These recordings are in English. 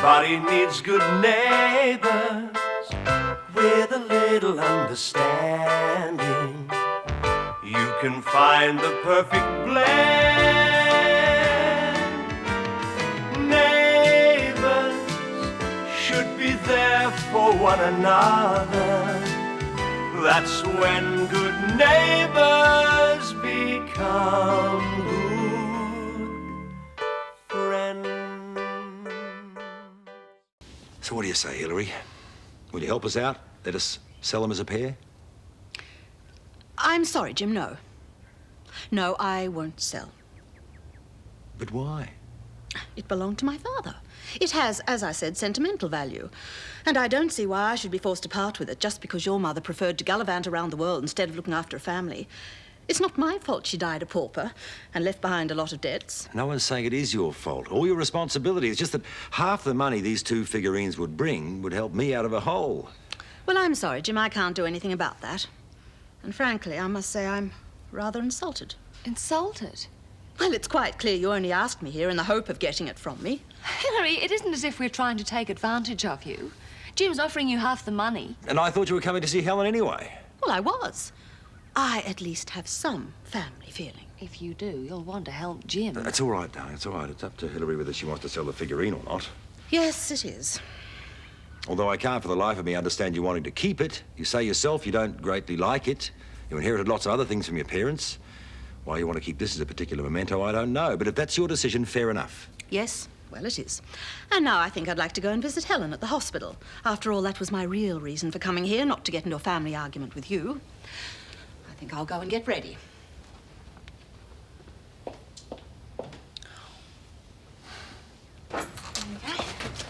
Everybody needs good neighbors with a little understanding. You can find the perfect blend. Neighbors should be there for one another. That's when good neighbors become good friends. So what do you say, Hilary? Will you help us out? Let us sell them as a pair? I'm sorry, Jim, no. No, I won't sell. But why? It belonged to my father. It has, as I said, sentimental value. And I don't see why I should be forced to part with it just because your mother preferred to gallivant around the world instead of looking after a family. It's not my fault she died a pauper and left behind a lot of debts. No one's saying it is your fault. All your responsibility. It's just that half the money these two figurines would bring would help me out of a hole. Well, I'm sorry, Jim. I can't do anything about that. And frankly, I must say I'm rather insulted. Insulted? Well, it's quite clear you only asked me here in the hope of getting it from me. Hilary, it isn't as if we're trying to take advantage of you. Jim's offering you half the money. And I thought you were coming to see Helen anyway. Well, I was. I at least have some family feeling. If you do, you'll want to help Jim. It's all right, darling. It's all right. It's up to Hilary whether she wants to sell the figurine or not. Yes, it is. Although I can't for the life of me understand you wanting to keep it. You say yourself you don't greatly like it. You inherited lots of other things from your parents. Why you want to keep this as a particular memento, I don't know. But if that's your decision, fair enough. Yes, well, it is. And now I think I'd like to go and visit Helen at the hospital. After all, that was my real reason for coming here, not to get into a family argument with you. I think I'll go and get ready.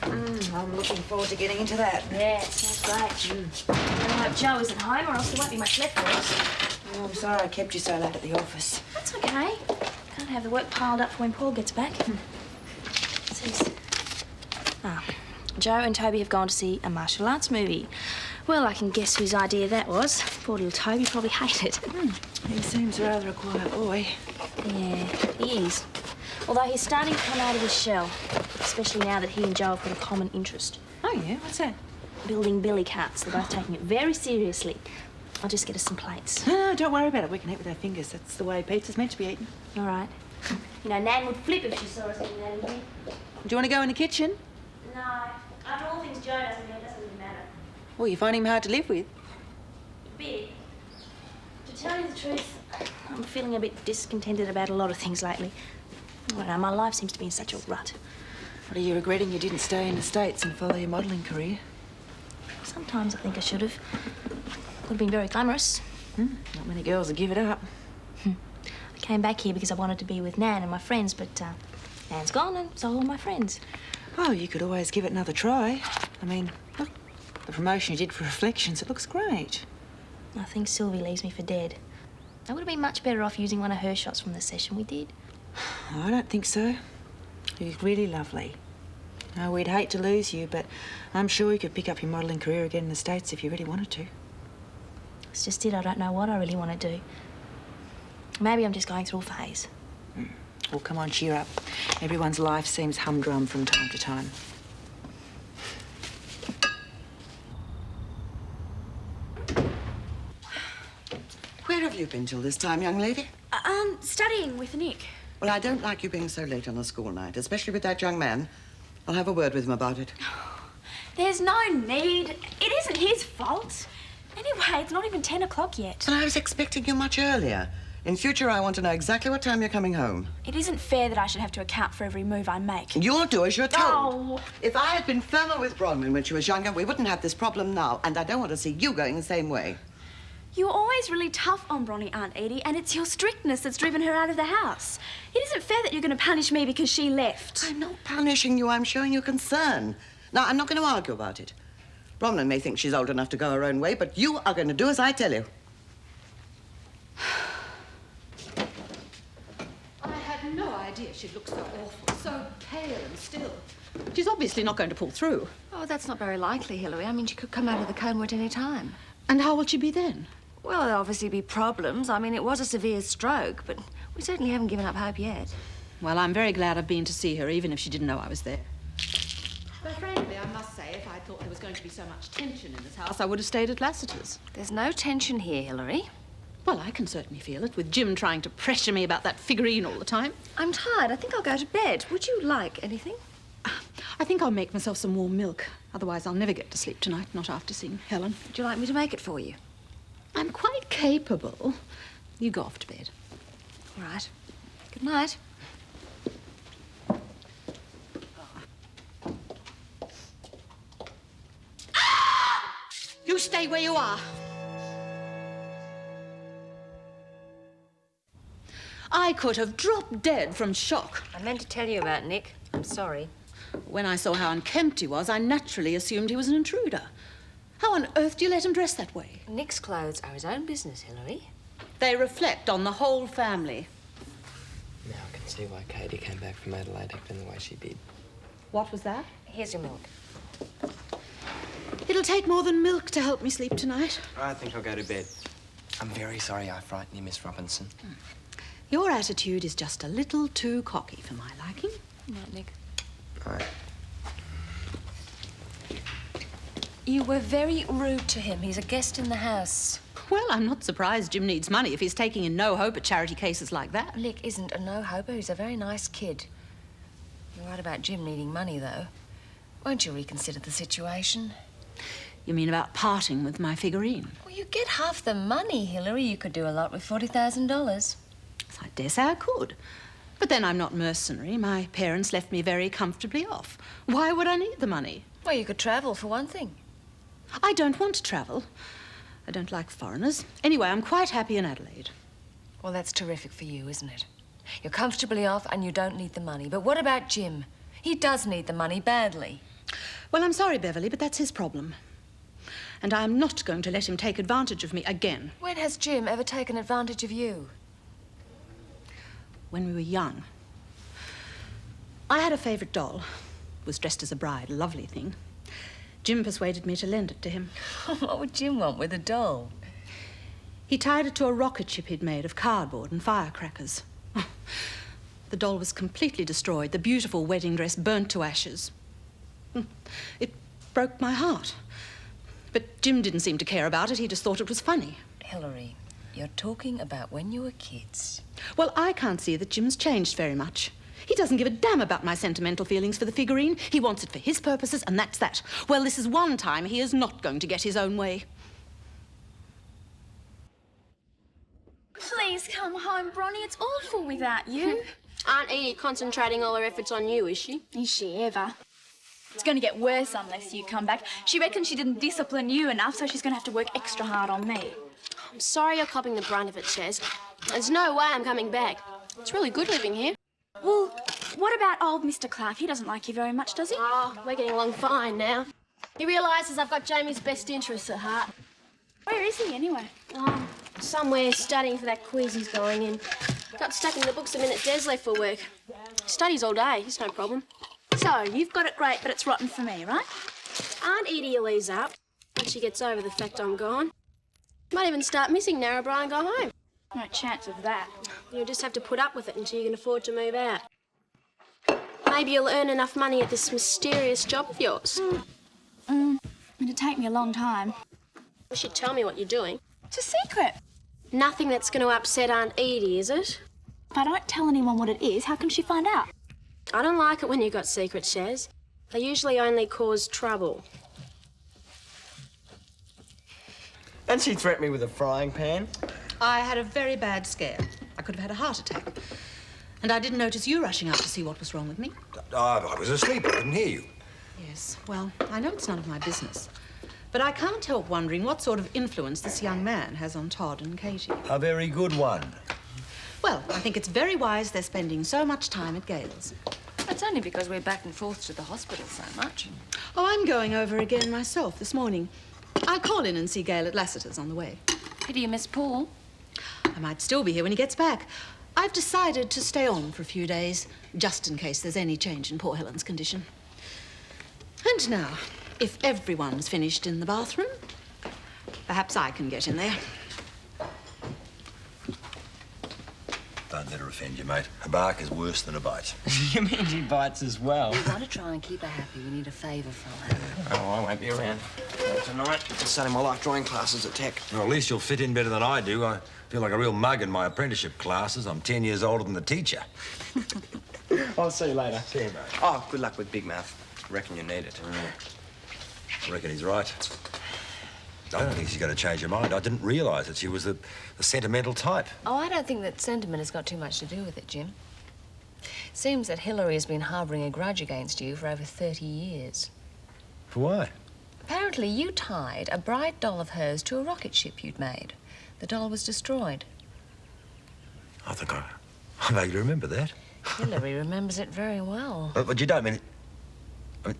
I'm looking forward to getting into that. Yeah, it sounds great. I hope Joe isn't home or else there won't be much left for us. Oh, I'm sorry I kept you so late at the office. That's okay. Can't have the work piled up for when Paul gets back. What's this? Ah, Joe and Toby have gone to see a martial arts movie. Well, I can guess whose idea that was. Poor little Toby probably hated it. He seems rather a quiet boy. Yeah, he is. Although he's starting to come out of his shell, especially now that he and Joe have got a common interest. Oh, yeah? What's that? Building billy carts. They're both taking it very seriously. I'll just get us some plates. No, don't worry about it. We can eat with our fingers. That's the way pizza's meant to be eaten. All right. You know, Nan would flip if she saw us eating that in here. Do you want to go in the kitchen? No. After all things Joe does, it doesn't really matter. Well, you find him hard to live with. A bit. To tell you the truth, I'm feeling a bit discontented about a lot of things lately. I don't know, my life seems to be in such a rut. What are you regretting you didn't stay in the States and follow your modelling career? Sometimes I think I should have. Would have been very glamorous. Not many girls would give it up. I came back here because I wanted to be with Nan and my friends, but Nan's gone and so are all my friends. Oh, you could always give it another try. I mean, look, the promotion you did for Reflections, it looks great. I think Sylvie leaves me for dead. I would have been much better off using one of her shots from the session we did. I don't think so. You're really lovely. Oh, we'd hate to lose you, but I'm sure you could pick up your modelling career again in the States if you really wanted to. It's just it, I don't know what I really want to do. Maybe I'm just going through a phase. Well, come on, cheer up. Everyone's life seems humdrum from time to time. Where have you been till this time, young lady? Studying with Nick. Well, I don't like you being so late on a school night, especially with that young man. I'll have a word with him about it. There's no need. It isn't his fault. Anyway, it's not even 10 o'clock yet. But I was expecting you much earlier. In future, I want to know exactly what time you're coming home. It isn't fair that I should have to account for every move I make. You'll do as you're told. Oh. If I had been firmer with Bronwyn when she was younger, we wouldn't have this problem now. And I don't want to see you going the same way. You're always really tough on Bronnie, Aunt Edie, and it's your strictness that's driven her out of the house. It isn't fair that you're going to punish me because she left. I'm not punishing you. I'm showing you concern. Now, I'm not going to argue about it. Bronwyn may think she's old enough to go her own way, but you are going to do as I tell you. I had no idea she'd look so awful, so pale and still. She's obviously not going to pull through. Oh, that's not very likely, Hilary. I mean, she could come out of the coma at any time. And how will she be then? Well, there'll obviously be problems. I mean, it was a severe stroke, but we certainly haven't given up hope yet. Well, I'm very glad I've been to see her, even if she didn't know I was there. But frankly, I must say, if I thought there was going to be so much tension in this house, I would have stayed at Lassiter's. There's no tension here, Hilary. Well, I can certainly feel it, with Jim trying to pressure me about that figurine all the time. I'm tired. I think I'll go to bed. Would you like anything? I think I'll make myself some warm milk. Otherwise, I'll never get to sleep tonight, not after seeing Helen. Would you like me to make it for you? I'm quite capable. You go off to bed. All right. Good night. You stay where you are. I could have dropped dead from shock. I meant to tell you about Nick. I'm sorry. When I saw how unkempt he was, I naturally assumed he was an intruder. How on earth do you let him dress that way? Nick's clothes are his own business, Hilary. They reflect on the whole family. Now I can see why Katie came back from Adelaide acting the way she did. What was that? Here's your milk. It'll take more than milk to help me sleep tonight. I think I'll go to bed. I'm very sorry I frightened you, Miss Robinson. Your attitude is just a little too cocky for my liking. Night, Nick. Right. You were very rude to him. He's a guest in the house. Well, I'm not surprised Jim needs money if he's taking in no hope at charity cases like that. Nick isn't a no-hoper. He's a very nice kid. You're right about Jim needing money, though. Won't you reconsider the situation? You mean about parting with my figurine? Well, you get half the money, Hilary. You could do a lot with $40,000. I dare say I could. But then I'm not mercenary. My parents left me very comfortably off. Why would I need the money? Well, you could travel, for one thing. I don't want to travel. I don't like foreigners. Anyway, I'm quite happy in Adelaide. Well, that's terrific for you, isn't it? You're comfortably off and you don't need the money. But what about Jim? He does need the money badly. Well, I'm sorry, Beverly, but that's his problem. And I'm not going to let him take advantage of me again. When has Jim ever taken advantage of you? When we were young. I had a favourite doll. Was dressed as a bride, a lovely thing. Jim persuaded me to lend it to him. What would Jim want with a doll? He tied it to a rocket ship he'd made of cardboard and firecrackers. The doll was completely destroyed, the beautiful wedding dress burnt to ashes. It broke my heart. But Jim didn't seem to care about it. He just thought it was funny. Hilary, you're talking about when you were kids. Well, I can't see that Jim's changed very much. He doesn't give a damn about my sentimental feelings for the figurine. He wants it for his purposes, and that's that. Well, this is one time he is not going to get his own way. Please come home, Bronnie. It's awful without you. Aunt Edie concentrating all her efforts on you, is she? Is she ever? It's going to get worse unless you come back. She reckons she didn't discipline you enough, so she's going to have to work extra hard on me. I'm sorry you're copping the brunt of it, Shez. There's no way I'm coming back. It's really good living here. Well, what about old Mr. Clarke? He doesn't like you very much, does he? Oh, we're getting along fine now. He realises I've got Jamie's best interests at heart. Where is he, anyway? Oh, somewhere studying for that quiz he's going in. Got stuck in the books the minute Des left for work. Studies all day, it's no problem. So, you've got it great, but it's rotten for me, right? Aunt Edie will ease up once she gets over the fact I'm gone. Might even start missing Narrabri and go home. No chance of that. You'll just have to put up with it until you can afford to move out. Maybe you'll earn enough money at this mysterious job of yours. It'll take me a long time. You should tell me what you're doing. It's a secret. Nothing that's going to upset Aunt Edie, is it? If I don't tell anyone what it is, how can she find out? I don't like it when you've got secrets, Shez. They usually only cause trouble. And she threatened me with a frying pan. I had a very bad scare. I could have had a heart attack. And I didn't notice you rushing out to see what was wrong with me. I was asleep. I didn't hear you. Yes, well, I know it's none of my business. But I can't help wondering what sort of influence this young man has on Todd and Katie. A very good one. Well, I think it's very wise they're spending so much time at Gale's. That's only because we're back and forth to the hospital so much. Oh, I'm going over again myself this morning. I'll call in and see Gale at Lassiter's on the way. Pity you missed Paul. I might still be here when he gets back. I've decided to stay on for a few days, just in case there's any change in poor Helen's condition. And now, if everyone's finished in the bathroom, perhaps I can get in there. Don't let her offend you, mate. A bark is worse than a bite. You mean he bites as well? We want to try and keep her happy. We need a favour from her. Oh, I won't be around tonight. I'm studying my life drawing classes at Tech. Well, at least you'll fit in better than I do. I feel like a real mug in my apprenticeship classes. I'm 10 years older than the teacher. I'll see you later. See you, mate. Oh, good luck with Big Mouth. Reckon you need it. I reckon he's right. I don't think she's going to change her mind. I didn't realise that she was the sentimental type. Oh, I don't think that sentiment has got too much to do with it, Jim. Seems that Hilary has been harbouring a grudge against you for over 30 years. For why? Apparently, you tied a bright doll of hers to a rocket ship you'd made. The doll was destroyed. I think I vaguely remember that. Hilary remembers it very well. But you don't mean it...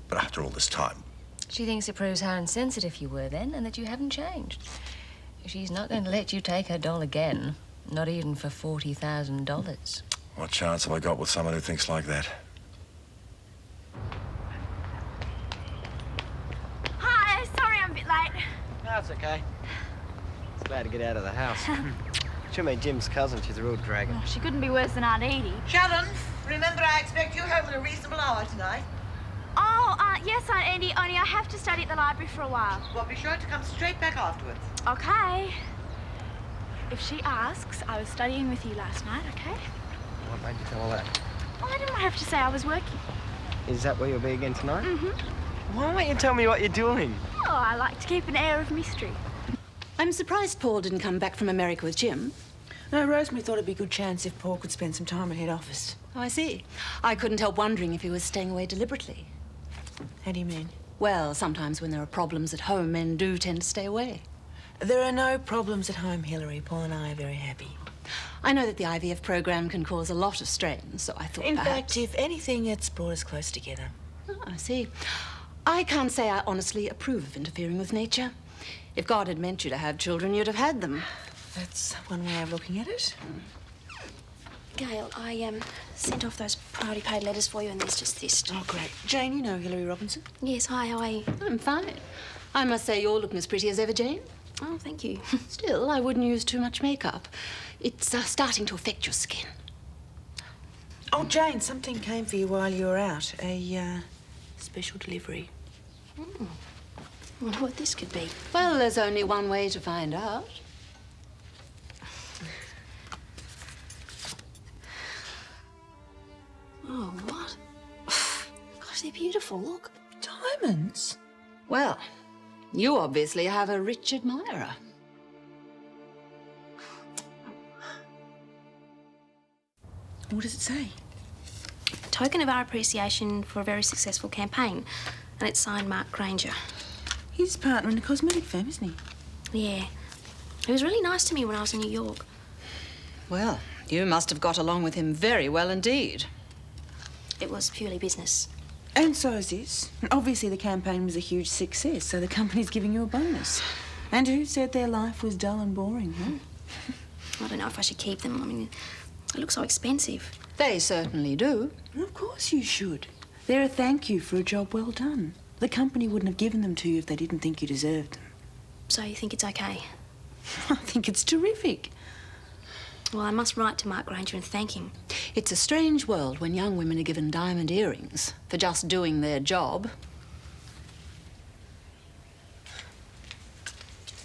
but after all this time... She thinks it proves how insensitive you were then and that you haven't changed. She's not going to let you take her doll again, not even for $40,000. What chance have I got with someone who thinks like that? Hi, sorry I'm a bit late. No, it's okay. It's glad to get out of the house. She'll meet Jim's cousin. She's a real dragon. Oh, she couldn't be worse than Aunt Edie. Sharon, remember I expect you home at a reasonable hour tonight. Oh, yes, Aunt Edie, only I have to study at the library for a while. Well, be sure to come straight back afterwards. Okay. If she asks, I was studying with you last night, okay? What made you tell her that? Well, I didn't have to say I was working. Is that where you'll be again tonight? Mm-hmm. Why won't you tell me what you're doing? Oh, I like to keep an air of mystery. I'm surprised Paul didn't come back from America with Jim. No, Rosemary thought it'd be a good chance if Paul could spend some time at head office. Oh, I see. I couldn't help wondering if he was staying away deliberately. How do you mean? Well, sometimes when there are problems at home, men do tend to stay away. There are no problems at home, Hilary. Paul and I are very happy. I know that the IVF program can cause a lot of strain, so I thought In perhaps... fact, if anything, it's brought us close together. Oh, I see. I can't say I honestly approve of interfering with nature. If God had meant you to have children, you'd have had them. That's one way of looking at it. Gail, I sent off those priority paid letters for you, and there's just this. Oh, great. Jane, you know Hilary Robinson? Yes, hi, how are you? I'm fine. I must say you're looking as pretty as ever, Jane. Oh, thank you. Still, I wouldn't use too much makeup. It's starting to affect your skin. Oh, Jane, something came for you while you were out. A special delivery. I wonder what this could be. Well, there's only one way to find out. Oh, what? Gosh, they're beautiful, look. Diamonds? Well, you obviously have a rich admirer. What does it say? Token of our appreciation for a very successful campaign. And it's signed Mark Granger. He's his partner in a cosmetic firm, isn't he? Yeah. He was really nice to me when I was in New York. Well, you must have got along with him very well indeed. It was purely business. And so is this. Obviously, the campaign was a huge success, so the company's giving you a bonus. And who said their life was dull and boring, huh? I don't know if I should keep them. I mean, they look so expensive. They certainly do. Of course you should. They're a thank you for a job well done. The company wouldn't have given them to you if they didn't think you deserved them. So you think it's okay? I think it's terrific. Well, I must write to Mark Granger and thank him. It's a strange world when young women are given diamond earrings for just doing their job.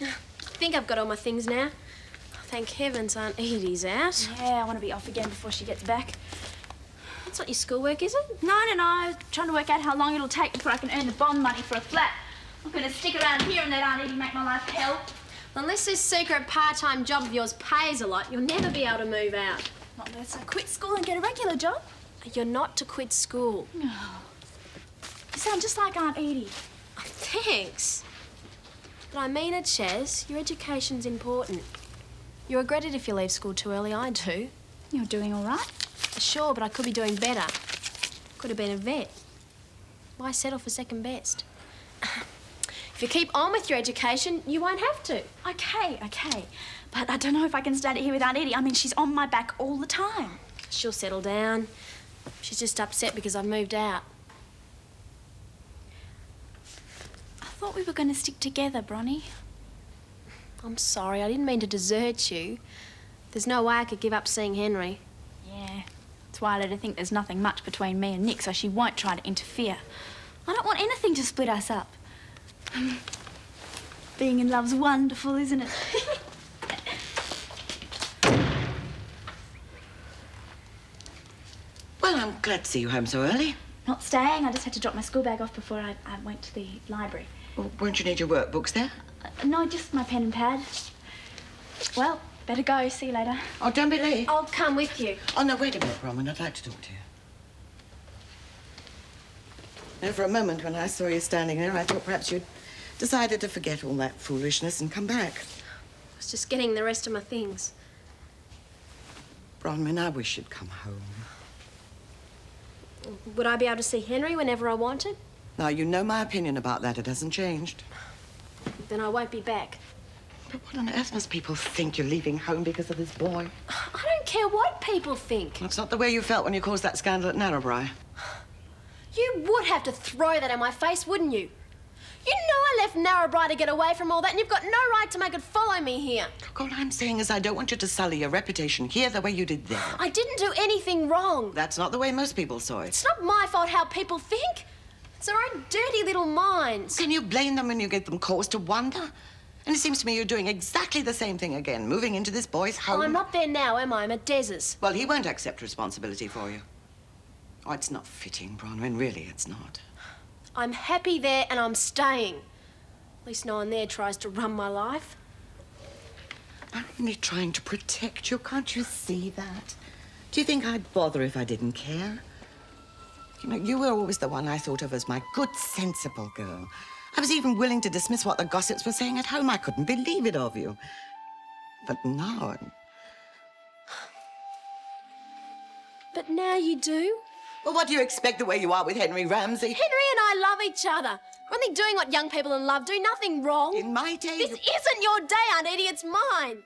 I think I've got all my things now. Thank heavens Aunt Edie's out. Yeah, I want to be off again before she gets back. That's not your schoolwork, is it? No. I'm trying to work out how long it'll take before I can earn the bond money for a flat. I'm going to stick around here and let Aunt Edie make my life hell. Unless this secret part-time job of yours pays a lot, you'll never be able to move out. Not unless I quit school and get a regular job. You're not to quit school. No. You sound just like Aunt Edie. Thanks. But I mean it, Chaz. Your education's important. You regret it if you leave school too early. I do. You're doing all right. Sure, but I could be doing better. Could have been a vet. Why settle for second best? If you keep on with your education, you won't have to. Okay. But I don't know if I can stand it here with Aunt Edie. I mean, she's on my back all the time. She'll settle down. She's just upset because I've moved out. I thought we were going to stick together, Bronnie. I'm sorry, I didn't mean to desert you. There's no way I could give up seeing Henry. Yeah. That's why I let her think there's nothing much between me and Nick, so she won't try to interfere. I don't want anything to split us up. Being in love's wonderful, isn't it? Well, I'm glad to see you home so early. Not staying. I just had to drop my school bag off before I went to the library. Well, won't you need your workbooks there? No, just my pen and pad. Well, better go. See you later. Oh, don't be late. I'll come with you. Oh, no, wait a minute, Bronwyn. I'd like to talk to you. Now, for a moment, when I saw you standing there, I thought perhaps you'd decided to forget all that foolishness and come back. I was just getting the rest of my things. Bronwyn, I wish you'd come home. Would I be able to see Henry whenever I wanted? Now, you know my opinion about that. It hasn't changed. Then I won't be back. But what on earth must people think you're leaving home because of this boy? I don't care what people think. That's not the way you felt when you caused that scandal at Narrabri. You would have to throw that in my face, wouldn't you? You know I left Narrabri to get away from all that, and you've got no right to make it follow me here. Look, all I'm saying is I don't want you to sully your reputation here the way you did there. I didn't do anything wrong. That's not the way most people saw it. It's not my fault how people think. It's their own dirty little minds. Can you blame them when you give them cause to wonder? And it seems to me you're doing exactly the same thing again, moving into this boy's home. Oh, I'm not there now, am I? I'm at Des's. Well, he won't accept responsibility for you. Oh, it's not fitting, Bronwyn. Really, it's not. I'm happy there and I'm staying. At least no one there tries to run my life. I'm only trying to protect you. Can't you see that? Do you think I'd bother if I didn't care? You know, you were always the one I thought of as my good, sensible girl. I was even willing to dismiss what the gossips were saying at home. I couldn't believe it of you. But now... But now you do? Well, what do you expect the way you are with Henry Ramsay? Henry and I love each other. We're only doing what young people in love do, nothing wrong. In my day... This isn't your day, Aunt Edie, it's mine.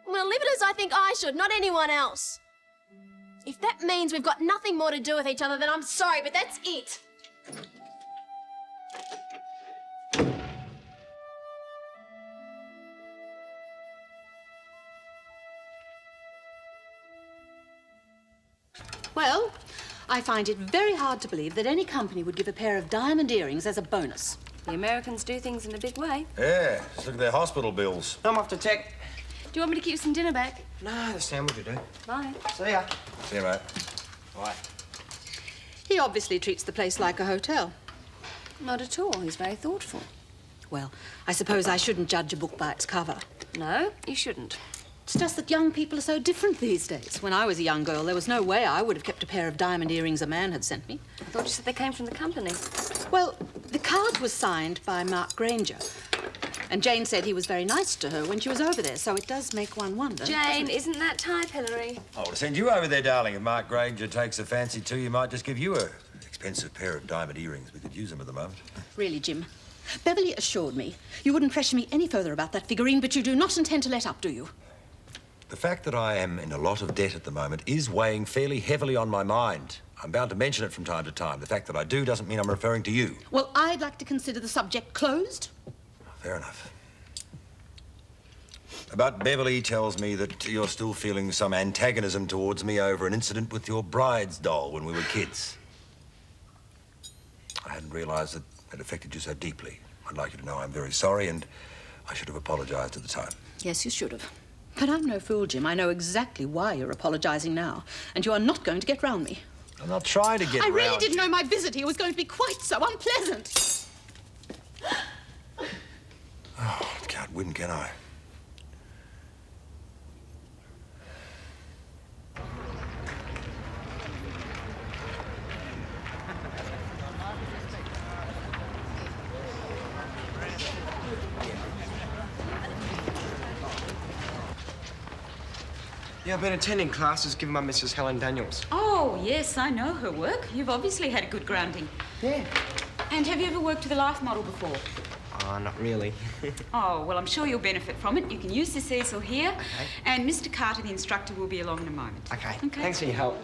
I'm going to live it as I think I should, not anyone else. If that means we've got nothing more to do with each other, then I'm sorry, but that's it. Well, I find it very hard to believe that any company would give a pair of diamond earrings as a bonus. The Americans do things in a big way. Yeah, just look at their hospital bills. I'm off to tech. Do you want me to keep some dinner back? No, the sandwich will do. Bye. See ya. See you, mate. Bye. He obviously treats the place like a hotel. Not at all. He's very thoughtful. Well, I suppose I shouldn't judge a book by its cover. No, you shouldn't. It's just that young people are so different these days. When I was a young girl, there was no way I would have kept a pair of diamond earrings a man had sent me. I thought you said they came from the company. Well, the card was signed by Mark Granger. And Jane said he was very nice to her when she was over there, so it does make one wonder. Jane isn't that type, Hilary. Oh, to send you over there, darling. If Mark Granger takes a fancy to you, might just give you an expensive pair of diamond earrings. We could use them at the moment. Really, Jim. Beverly assured me you wouldn't pressure me any further about that figurine, but you do not intend to let up, do you? The fact that I am in a lot of debt at the moment is weighing fairly heavily on my mind. I'm bound to mention it from time to time. The fact that I do doesn't mean I'm referring to you. Well, I'd like to consider the subject closed. Fair enough. But Beverly tells me that you're still feeling some antagonism towards me over an incident with your bride's doll when we were kids. I hadn't realised that it affected you so deeply. I'd like you to know I'm very sorry, and I should have apologised at the time. Yes, you should have. But I'm no fool, Jim. I know exactly why you're apologising now, and you are not going to get round me. I'm not trying to get I really round didn't you. know my visit here was going to be quite so unpleasant. Oh, I can't win, can I? Yeah, I've been attending classes given by Mrs. Helen Daniels. Oh, yes, I know her work. You've obviously had a good grounding. Yeah. And have you ever worked with a life model before? Not really. Oh, well, I'm sure you'll benefit from it. You can use this easel here. Okay. And Mr. Carter, the instructor, will be along in a moment. Okay. Thanks for your help.